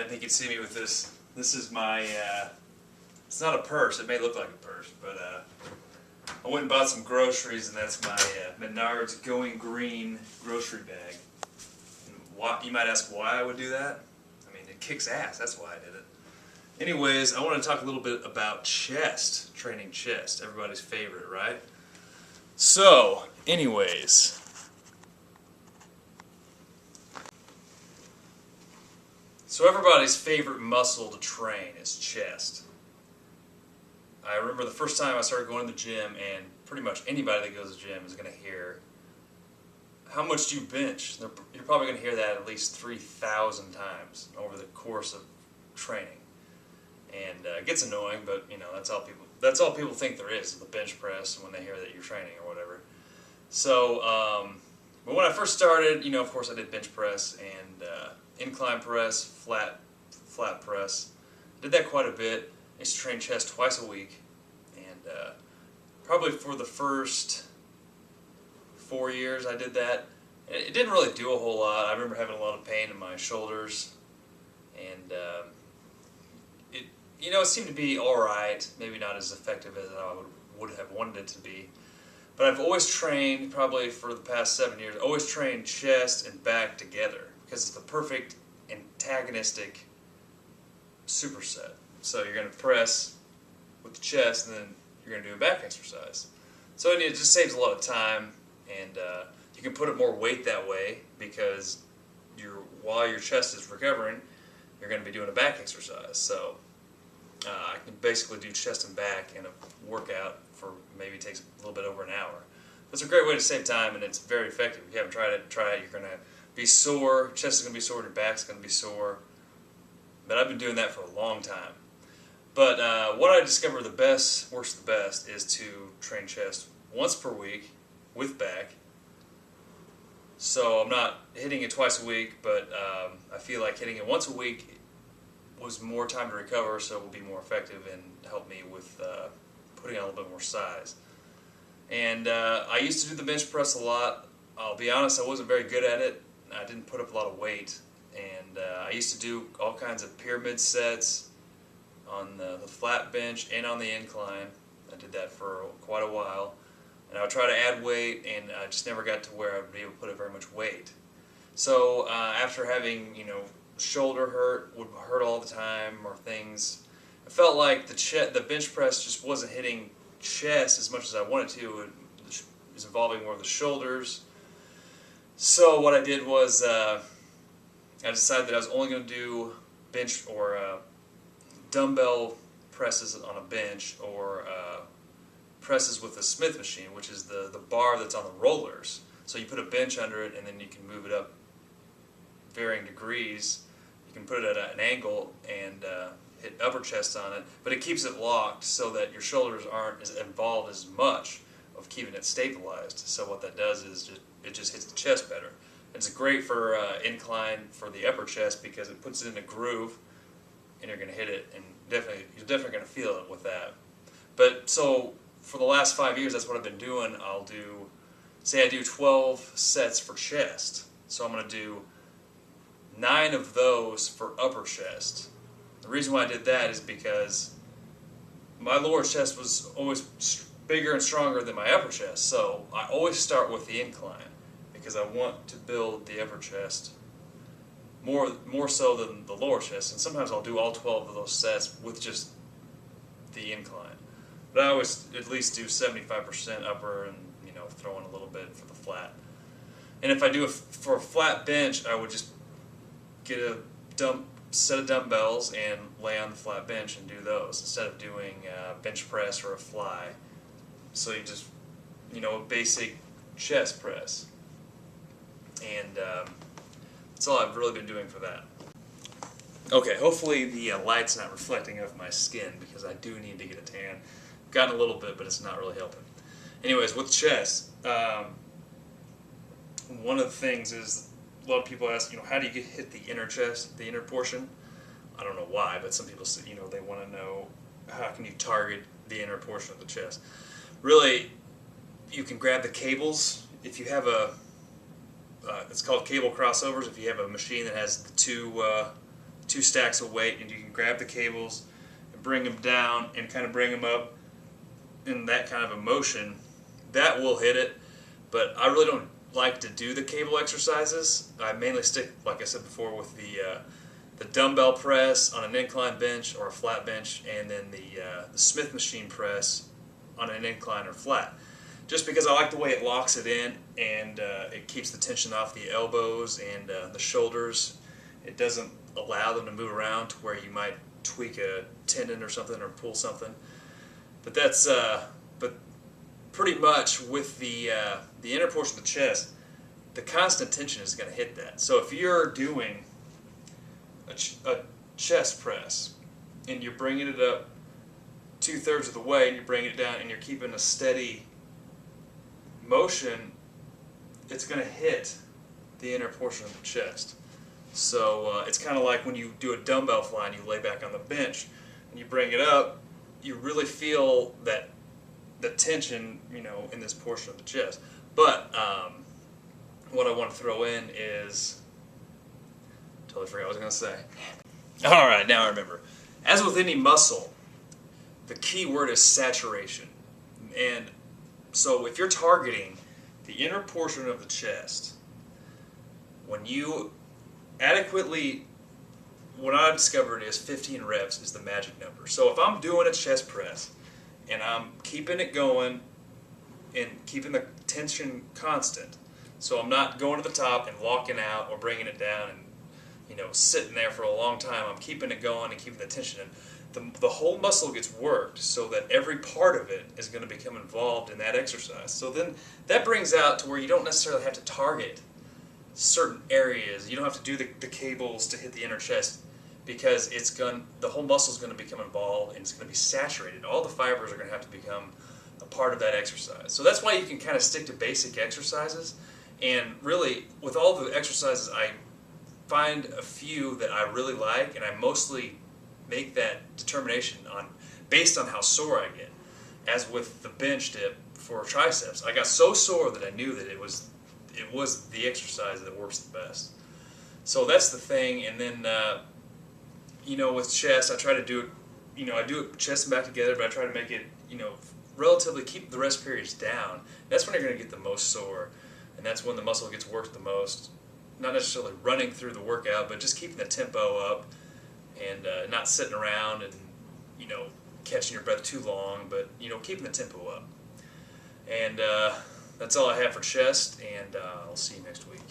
didn't think you'd see me with this. This is my, it's not a purse, it may look like a purse, but I went and bought some groceries, and that's my Menards Going Green grocery bag. And why, you might ask why I would do that? I mean, it kicks ass, that's why I did it. Anyways, I want to talk a little bit about chest, training chest, everybody's favorite, right? So, anyways, so everybody's favorite muscle to train is chest. I remember the first time I started going to the gym, and pretty much anybody that goes to the gym is going to hear, how much do you bench? You're probably going to hear that at least 3,000 times over the course of training. And it gets annoying, but you know, that's all people think there is the bench press when they hear that you're training or whatever. So, but when I first started, you know, of course I did bench press and incline press, flat press. Did that quite a bit. I used to train chest twice a week, and probably for the first 4 years I did that. It didn't really do a whole lot. I remember having a lot of pain in my shoulders, and it seemed to be alright, maybe not as effective as I would have wanted it to be. But I've always trained, probably for the past 7 years, always trained chest and back together, because it's the perfect antagonistic superset. So you're going to press with the chest, and then you're going to do a back exercise. So it just saves a lot of time, and you can put up more weight that way, because while your chest is recovering, you're going to be doing a back exercise. So I can basically do chest and back in a workout for maybe takes a little bit over an hour. It's a great way to save time, and it's very effective. If you haven't tried it, try it. You're going to be sore. Chest is going to be sore. Your back's going to be sore. But I've been doing that for a long time. But what I discovered works the best, is to train chest once per week with back. So I'm not hitting it twice a week, but I feel like hitting it once a week was more time to recover, so it will be more effective and help me with putting on a little bit more size. And I used to do the bench press a lot. I'll be honest, I wasn't very good at it. I didn't put up a lot of weight, and I used to do all kinds of pyramid sets on the flat bench and on the incline. I did that for quite a while, and I would try to add weight, and I just never got to where I would be able to put up very much weight. So after having, shoulder would hurt all the time, or things, I felt like the bench press just wasn't hitting chest as much as I wanted to. It was involving more of the shoulders. So what I did was I decided that I was only going to do bench or dumbbell presses on a bench, or presses with a Smith machine, which is the bar that's on the rollers. So you put a bench under it, and then you can move it up varying degrees. You can put it at an angle and hit upper chest on it, but it keeps it locked so that your shoulders aren't as involved as much of keeping it stabilized. So what that does is it just hits the chest better. It's great for incline for the upper chest, because it puts it in a groove, and you're going to hit it, and you're definitely going to feel it with that. But so for the last 5 years, that's what I've been doing. Say I do 12 sets for chest, so I'm going to do 9 of those for upper chest. The reason why I did that is because my lower chest was always bigger and stronger than my upper chest, so I always start with the incline, because I want to build the upper chest more so than the lower chest. And sometimes I'll do all 12 of those sets with just the incline, but I always at least do 75% upper, and throw in a little bit for the flat. And if I do for a flat bench, I would just get a set of dumbbells and lay on the flat bench and do those instead of doing a bench press or a fly. So you just, a basic chest press. And that's all I've really been doing for that. Okay, hopefully the light's not reflecting off my skin, because I do need to get a tan. Gotten a little bit, but it's not really helping. Anyways, with chest, one of the things is, a lot of people ask, how do you hit the inner chest, the inner portion? I don't know why, but some people say, they want to know, how can you target the inner portion of the chest? Really, you can grab the cables. If you have it's called cable crossovers. If you have a machine that has the 2 stacks of weight, and you can grab the cables and bring them down and kind of bring them up in that kind of a motion, that will hit it. But I really don't like to do the cable exercises. I mainly stick, like I said before, with the dumbbell press on an incline bench or a flat bench, and then the Smith machine press on an incline or flat. Just because I like the way it locks it in, and it keeps the tension off the elbows and the shoulders. It doesn't allow them to move around to where you might tweak a tendon or something or pull something. But that's but pretty much with the inner portion of the chest, the constant tension is going to hit that. So if you're doing a chest press and you're bringing it up 2/3 of the way and you're bringing it down and you're keeping a steady motion, it's going to hit the inner portion of the chest. So it's kind of like when you do a dumbbell fly and you lay back on the bench and you bring it up, you really feel that the tension, in this portion of the chest. But what I want to throw in is, totally forgot what I was going to say. All right, now I remember. As with any muscle, the key word is saturation. And so if you're targeting the inner portion of the chest, when you adequately, what I've discovered is 15 reps is the magic number. So if I'm doing a chest press and I'm keeping it going and keeping the tension constant, so I'm not going to the top and locking out or bringing it down and sitting there for a long time. I'm keeping it going and keeping the tension in. The whole muscle gets worked so that every part of it is going to become involved in that exercise. So then that brings out to where you don't necessarily have to target certain areas. You don't have to do the cables to hit the inner chest, because the whole muscle is going to become involved and it's going to be saturated. All the fibers are going to have to become a part of that exercise. So that's why you can kind of stick to basic exercises. And really, with all the exercises, I find a few that I really like, and I mostly make that determination based on how sore I get. As with the bench dip for triceps, I got so sore that I knew that it was the exercise that works the best. So that's the thing. And then with chest, I try to do it. I do it chest and back together, but I try to make it relatively keep the rest periods down. That's when you're going to get the most sore, and that's when the muscle gets worked the most. Not necessarily running through the workout, but just keeping the tempo up and not sitting around and catching your breath too long, but keeping the tempo up. And that's all I have for chest, and I'll see you next week.